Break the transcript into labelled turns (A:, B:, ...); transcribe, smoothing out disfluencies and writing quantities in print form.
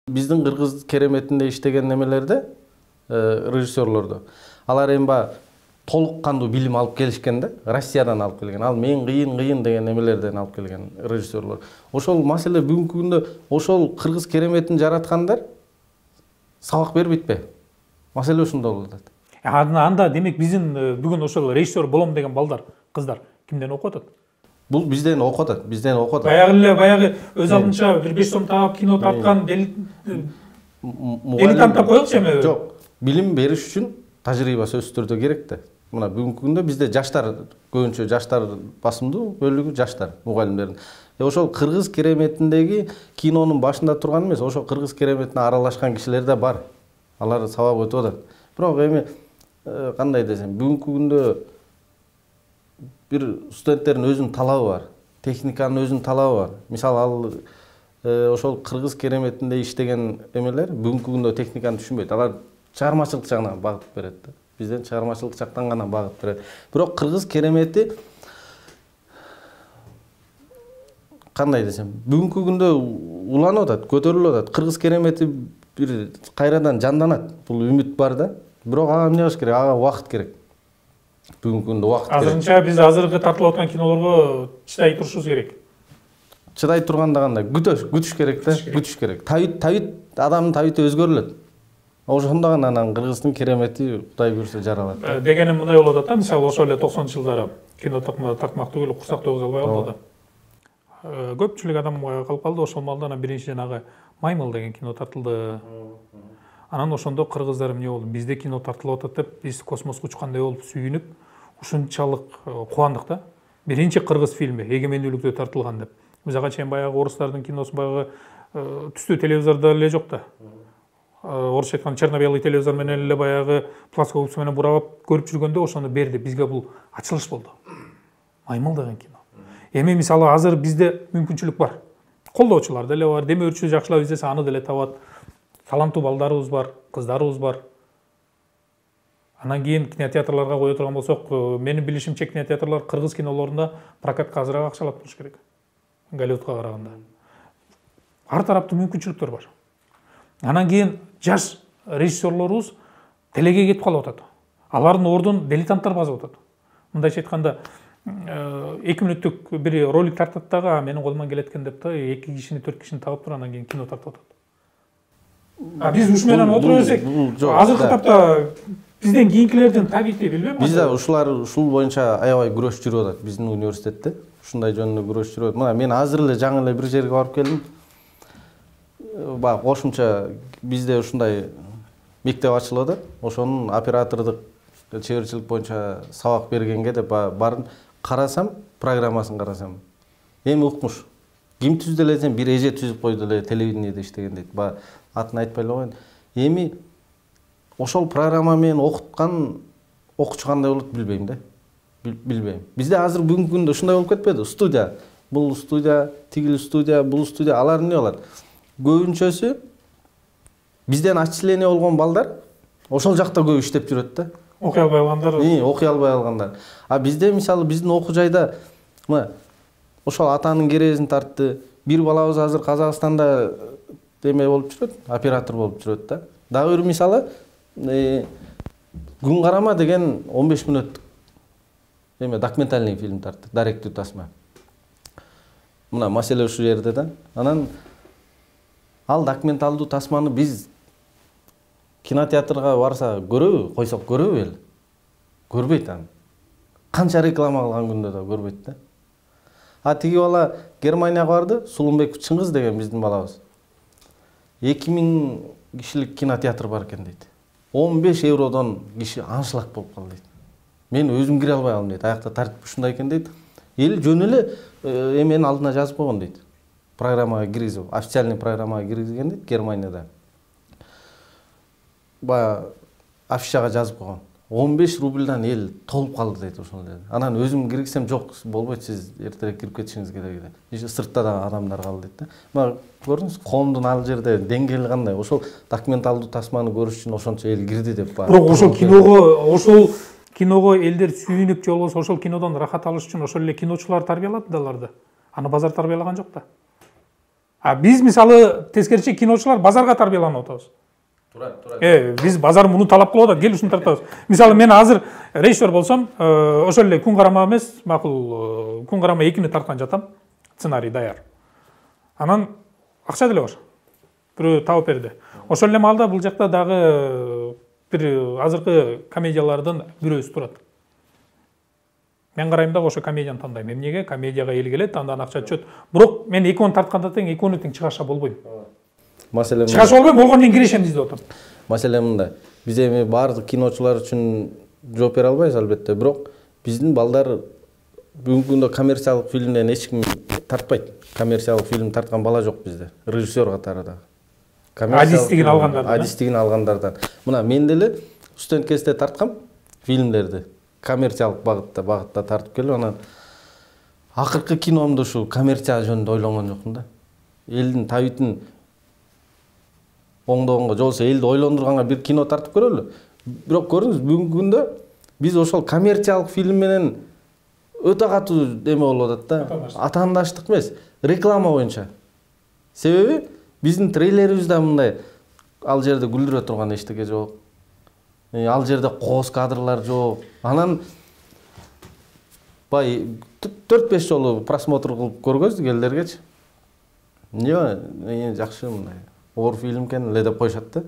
A: Биздин кыргыз кереметинде иштеген немелерде режиссерлордо алар эми баягы толук кандуу билим алып келишкен да, Россиядан алып келген. Ал мен кыйын деген немелерден алып келген режиссерлор. Ошол маселе бүгүнкү күндө ошол кыргыз кереметин жараткандар сабак бербейт бе? Маселе ушунда болуп атат.
B: Анда демек биздин бүгүн ошол режиссер болом деген балдар, кыздар кимден окуп атат?
A: Бул бизден окуп атат,
B: Баягы өз алдынча бир 5 сом таап кино тарткан дилетанттап коелучу эми.
A: Жок, билим бериш үчүн тажрыйба сөзсүз түрдө керек да. Мына бүгүнкү күндө бизде жаштар, көбүнчө жаштар басымдуу бөлүгү жаштар мугалимдердин. Ошол кыргыз кереметиндеги кинонун башында турган эмес, ошол кыргыз кереметине аралашкан кишилер да бар. Алар сабак өтүп атат. Бирок эми кандай десем, бүгүнкү күндө бир студенттердин өзүнүн талабы бар, техниканын өзүнүн талабы бар. Мисалы ал ошол кыргыз кереметинде иштеген эмелер бүгүнкү күндө техниканы түшүнбөйт. Алар чыгармачылык жагынан багыт берет. Бизден чыгармачылык жактан гана багыт берет. Бирок кыргыз керемети кандай десем, бүгүнкү күндө уланып атат, көтөрүлүп атат. Кыргыз керемети бир кайрадан жанданат. Бул үмүт бар да. Бирок ага эмне кылыш керек? Ага убакыт керек. Бүгүнкү күндө убакыт керек.
B: Азырынча биз азыркы тартылып аткан кинолорго чыдай турушубуз керек.
A: Чыдай турганда кандай? Күтүш керек да, күтүш керек. Табит адамдын табити өзгөрүлөт. Ошондо гана анан кыргыздын керемети Кудай буйрса жаралат.
B: Дегеним мындай болуп атат да, мисалы ошол эле 90-жылдары кино тартмак түгүл курсак тогуз албай калды да. Көпчүлүк адам калып калды, ошол маалда анан биринчи жанагы Маймыл деген кино тартылды. Анан ошондо кыргыздар эмне болду? Бизде кино тартылып атат деп, биз космоско учкандай болуп сүйүнүп, ушунчалык кубандык да. Биринчи кыргыз фильми эгемендүүлүктө тартылган деп. Биз ага чейин баягы орустардын киносу баягы түстүү телевизордо эле жок да. Орусча айтканда черно-белый телевизор менен эле баягы плоскогубц менен бурап көрүп жүргөндө ошону берди. Бизге бул ачылыш болду. Маймыл деген кино. Эми мисалы азыр бизде мүмкүнчүлүк бар. Колдоочулар деле бар. Демөөрчү жакшылап издесе аны деле табат. Таланттуу балдарыбыз бар, кыздарыбыз бар. Анан кийин кинотеатрларга кое турган болсок, менин билишимче кинотеатрлар кыргыз кинолорунда прокатка азыраак акчалап туруш керек. Голливудка караганда. Ар тараптуу мүмкүнчүлүктөр бар. Анан кийин жаш режиссерлорубуз телеге кетип калып атат. Алардын ордун дилетанттар басып атат. Мындайча айтканда, 2 мүнөттүк бир ролик тартат дагы, менин колуман келет экен деп да, 2 кишини, 4 кишини табып туруп анан кийин кино тартып атат. Биз ушу менен отура берсек, азыркы тапта бизден кийинкилердин табити билбейм.
A: Биз да ушул боюнча аябай күрөш жүрүп атат биздин университетте. Ушундай жөнүндө күрөш жүрүп атат. Мына мен азыр эле жаңы эле бир жерге барып келдим. Баягы кошумча бизде ушундай мектеп ачылып атат. Ошонун оператордук чеберчилик боюнча сабак бергенге деп бардым. Карасам, программасын карасам. Эми укмуш. Ким түздү эле десем, бир эже түзүп койду эле, телевидениеде иштеген дейт. Атын айтпай эле коеюн. Эми ошол программа менен окуткан окуучу кандай болот билбейм да. Билбейм. Бизде азыр бүгүнкү күндө ушундай болуп кетпеди? Студия, бул студия, тигил студия, бул студия, алар эмне болот? Көбүнчөсү бизден отчисление болгон балдар ошол жакта көп иштеп жүрөт да.
B: Окуй албай калгандар.
A: Окуй албай калгандар. А бизде мисалы биздин окуу жайда мына ошол атанын керезин тартты. Бир балабыз азыр Казакстанда эме болуп жүрөт, оператор болуп жүрөт да. Дагы бир мисалы Күн карама деген 15 мүнөттүк эме документальный фильм тартты, даректүү тасма. Мына маселе ушу жерде да. Анан ал документалдуу тасманы биз кинотеатрга барса көрөбү, койсок көрөбү эле? Көрбөйт аны. Канча реклама кылган күндө да көрбөйт да. А тиги бала Германияга барды, Сулунбек Чыңгыз деген биздин балабыз. 2000 кишилик кинотеатр бар экен дейт. 15 евродон киши аншлаг болуп калды дейт. Мен өзүм кире албай калдым дейт. Аякта тартип ушундай экен дейт. Эл жөн эле эменин алдына жазып койгон дейт. Программага киргизип, официальный программага киргизген дейт Германияда. Афишага жазып койгон. 15 рубльдан эл толуп калды дейт ошол жерде. Анан өзүм киргизсем жок, болбойт, сиз эртерээк кирип кетишиңиз керек дейт. Иши сыртта да адамдар калды дейт да. Мына көрдүңүз, коомдун ал жерде деңгээли кандай? Ошол документалдуу тасманы көрүш үчүн ошончо эл кирди деп бар.
B: Бирок ошол киного элдер сүйүнүп же болбосо ошол кинодон рахат алыш үчүн ошол эле киночулар тарбиялады да аларды. Аны базар тарбиялаган жок да. А биз мисалы тескерисинче киночулар базарга тарбияланып атабыз. Биз базар муну талап кылып атат, кел ушуну тартабыз. Мисалы мен азыр режиссер болсом, ошол эле күн карама эмес, макул күн карама 2-ни тарткан жатам. Сценарий даяр. Анан акча деле бар. Бирөө таап берди. Ошол эле маалда бул жакта дагы бир азыркы комедиялардын бирөөсү турат. Мен карайм да ошо комедияны тандайм. Эмнеге? Комедияга эл келет, андан акча түшөт. Бирок мен экөөнү тарткандан тең экөөнү тең чыгаша болбойм.
A: Маселе
B: чыгаша болбойм, болгондон кийин кирешем деп атам.
A: Маселе мындай. Биз эми баардык киночулар үчүн жооп бере албайбыз албетте, бирок биздин балдар бүгүнкү күндө коммерциялык фильмден эч ким тартпайт. Коммерциялык фильм тарткан бала жок бизде, режиссер катары да. Адистигин алгандардан. Мына мен деле студент кезде тарткам фильмдерди. Коммерциялык багытта тартып келип, анан акыркы киномду ушу коммерция жөнүндө ойлонгон жокмун да. Элдин табитин оңдогонго, же болбосо элди ойлондурганга бир кино тартып көрөлү. Бирок көрүңүз, бүгүнкү күндө биз ошол коммерциялык фильм менен өтө катуу эме болуп атат да. Атаандаштык эмес, реклама боюнча. Себеби биздин трейлерибиз да мындай, ал жерде күлдүрө турган эчтеке жок. Ал жерде кооз кадрлар жок. Анан бай 4-5 жолу просмотр кылып көргөздүк элдергечи. Эмне жакшы мындай оор фильм экен эле деп коюшат да.